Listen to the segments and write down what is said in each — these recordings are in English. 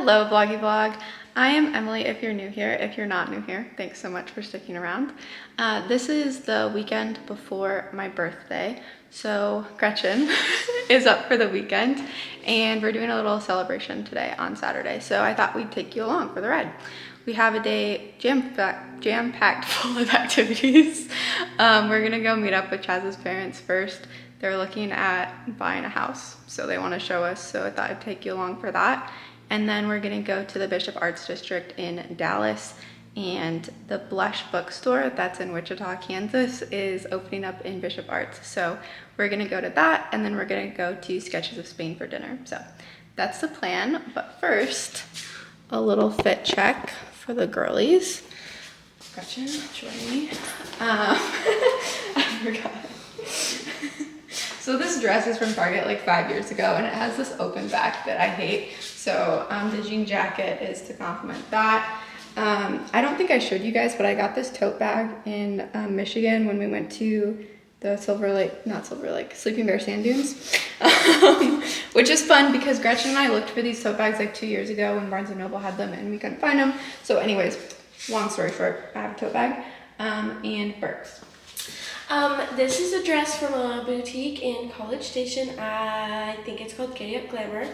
Hello, Vloggy Vlog. I am Emily if you're new here. If you're not new here, thanks so much for sticking around. This is the weekend before my birthday. So Gretchen is up for the weekend and we're doing a little celebration today on Saturday. So I thought we'd take you along for the ride. We have a day jam-packed full of activities. We're gonna go meet up with Chaz's parents first. They're looking at buying a house, so they wanna show us. So I thought I'd take you along for that. And then we're gonna go to the Bishop Arts District in Dallas, and the Blush Bookstore that's in Wichita, Kansas is opening up in Bishop Arts. So we're gonna go to that, and then we're gonna go to Sketches of Spain for dinner. So that's the plan, but first, a little fit check for the girlies. Gretchen, join me. I forgot. So this dress is from Target like 5 years ago, and it has this open back that I hate. So the jean jacket is to complement that. I don't think I showed you guys, but I got this tote bag in Michigan when we went to the Sleeping Bear Sand Dunes, which is fun because Gretchen and I looked for these tote bags like 2 years ago when Barnes & Noble had them and we couldn't find them. So anyways, long story short, I have a tote bag and Berks. This is a dress from a boutique in College Station. I think it's called Giddy Up Glamour.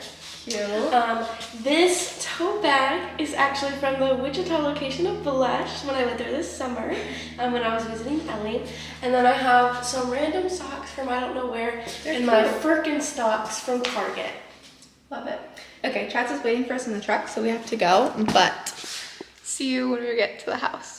Cute. This tote bag is actually from the Wichita location of Blush when I went there this summer when I was visiting Ellie. And then I have some random socks from I don't know where and my Birkenstocks from Target. Love it. Okay, Chaz is waiting for us in the truck, so we have to go, but see you when we get to the house.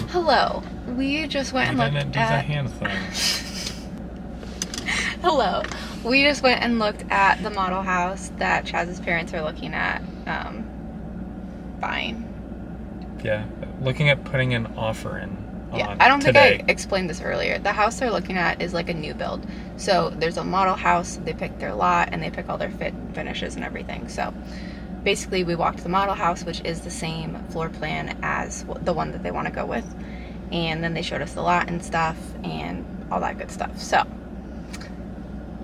Hello. We just went and looked at... the hand thing. Hello. We just went and looked at the model house that Chaz's parents are looking at buying. Yeah, looking at putting an offer in on I don't today. think I explained this earlier. The house they're looking at is like a new build. So there's a model house, they pick their lot, and they pick all their finishes and everything. So basically we walked the model house, which is the same floor plan as the one that they want to go with. And then they showed us the lot and stuff and all that good stuff. So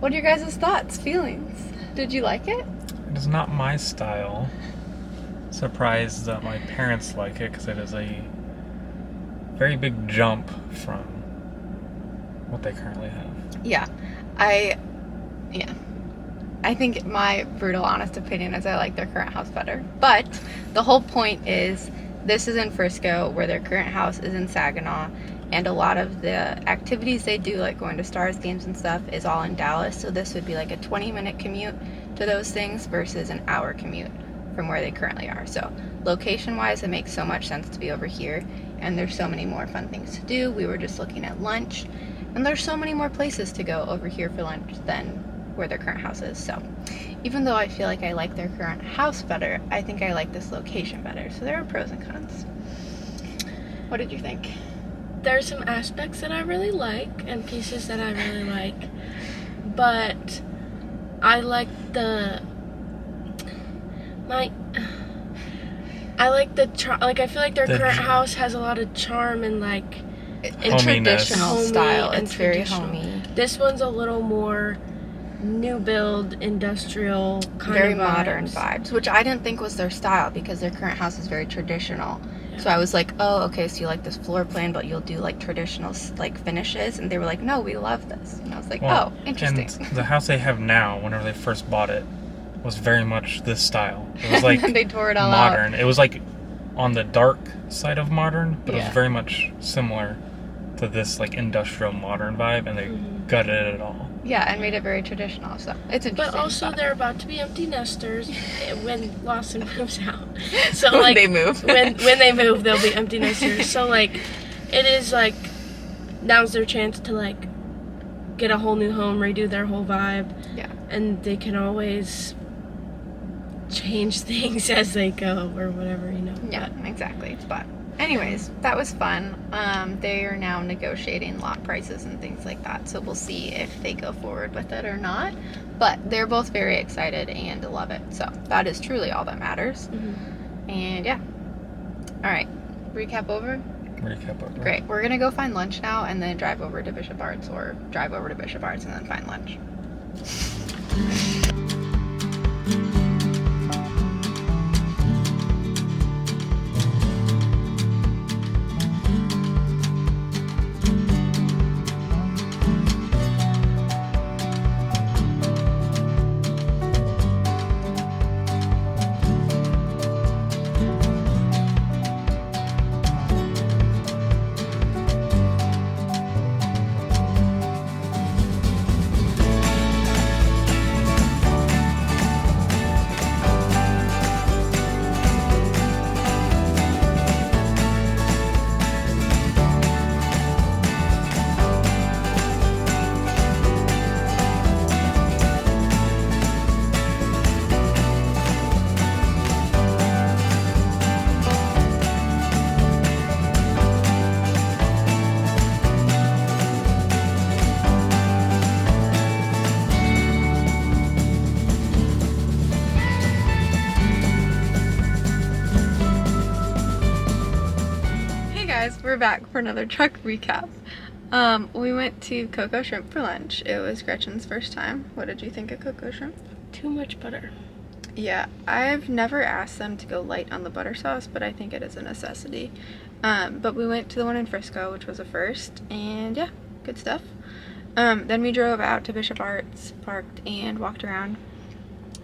what are your guys' thoughts, feelings? Did you like it? It is not my style. Surprised that my parents like it because it is a very big jump from what they currently have. Yeah. I think my brutal honest opinion is I like their current house better. But the whole point is this is in Frisco, where their current house is in Saginaw, and a lot of the activities they do, like going to Stars games and stuff, is all in Dallas. So this would be like a 20-minute commute to those things versus an hour commute from where they currently are. So location-wise, it makes so much sense to be over here, and there's so many more fun things to do. We were just looking at lunch, and there's so many more places to go over here for lunch than where their current house is. So even though I feel like I like their current house better, I think I like this location better. So there are pros and cons. What did you think? There's some aspects that I really like and pieces that I really like, but I like I feel like their current house has a lot of charm and like in traditional style. It's very homey. This one's a little more new build, industrial kind very of modern vibes, which I didn't think was their style because their current house is very traditional. So I was like, oh, okay, so you like this floor plan, but you'll do like traditional like finishes, and they were like, no, we love this. And I was like, oh, interesting. And the house they have now, whenever they first bought it, was very much this style. It was like and they tore it all modern. out. It was like on the dark side of modern, but it Yeah. was very much similar to this like industrial modern vibe, and they gutted it all. Yeah, and made it very traditional, so it's interesting. But also, but- they're about to be empty nesters when Lawson moves out. So When like they move. when they move, they'll be empty nesters. So like, it is like now's their chance to like get a whole new home, redo their whole vibe, Yeah. and they can always change things as they go or whatever, you know. Yeah, exactly. But anyways, that was fun. They are now negotiating lot prices and things like that, so we'll see if they go forward with it or not. But they're both very excited and love it, so that is truly all that matters. And yeah. All right, recap over. Great. We're gonna go find lunch now and then drive over to Bishop Arts, or drive over to Bishop Arts and then find lunch. We're back for another truck recap. We went to Coco Shrimp for lunch. It was Gretchen's first time. What did you think of Coco Shrimp? Too much butter. Yeah, I've never asked them to go light on the butter sauce, but I think it is a necessity. But we went to the one in Frisco, which was a first, and yeah, good stuff. Then we drove out to Bishop Arts, parked, and walked around.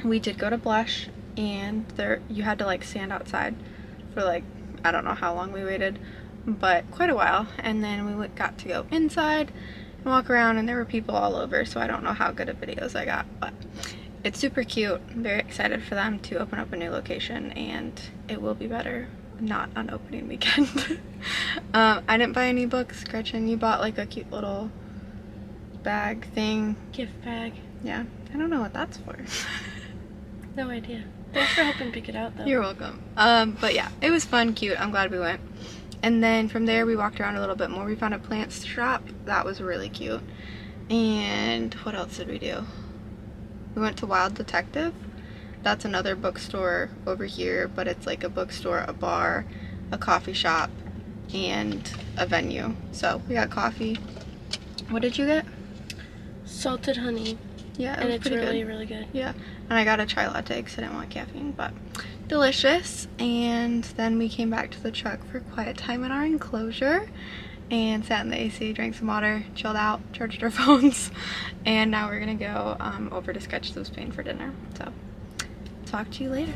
We did go to Blush, and there you had to like stand outside for like, I don't know how long we waited, but quite a while. And then we got to go inside and walk around, and there were people all over, so I don't know how good of videos I got, but it's super cute. I'm very excited for them to open up a new location, and it will be better not on opening weekend. I didn't buy any books. Gretchen, you bought like a cute little bag thing. Gift bag. Yeah, I don't know what that's for. No idea. Thanks for helping pick it out, though. You're welcome. But yeah, it was fun, cute. I'm glad we went. And then from there, we walked around a little bit more. We found a plants shop. That was really cute. And what else did we do? We went to Wild Detective. That's another bookstore over here, but it's like a bookstore, a bar, a coffee shop, and a venue. So we got coffee. What did you get? Salted honey. Yeah, it And was it's pretty really, good. really good. Yeah, and I got a chai latte because I didn't want caffeine, but delicious. And then we came back to the truck for quiet time in our enclosure and sat in the AC, drank some water, chilled out, charged our phones, and now we're gonna go over to Sketches of Spain for dinner. So, talk to you later.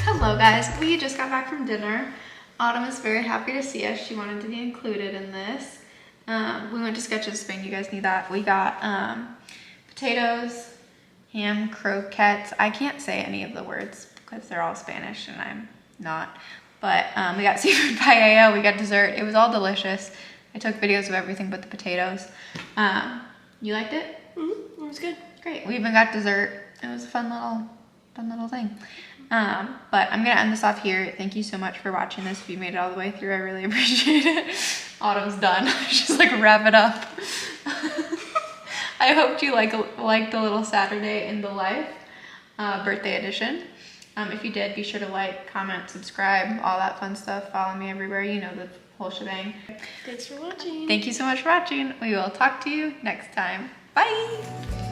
Hello guys, we just got back from dinner. Autumn is very happy to see us. She wanted to be included in this. We went to Sketches of Spain, you guys need that. We got potatoes, ham, croquettes. I can't say any of the words because they're all Spanish and I'm not. But we got seafood paella, we got dessert. It was all delicious. I took videos of everything but the potatoes. You liked it? Mm-hmm. It was good. Great. We even got dessert. It was a fun little thing. But I'm gonna end this off here. Thank you so much for watching this. If you made it all the way through, I really appreciate it. Autumn's done. She's like, wrap it up. I hoped you liked a little Saturday in the life birthday edition. If you did, be sure to like, comment, subscribe, all that fun stuff. Follow me everywhere, you know, the whole shebang. Thanks for watching. Thank you so much for watching. We will talk to you next time. Bye!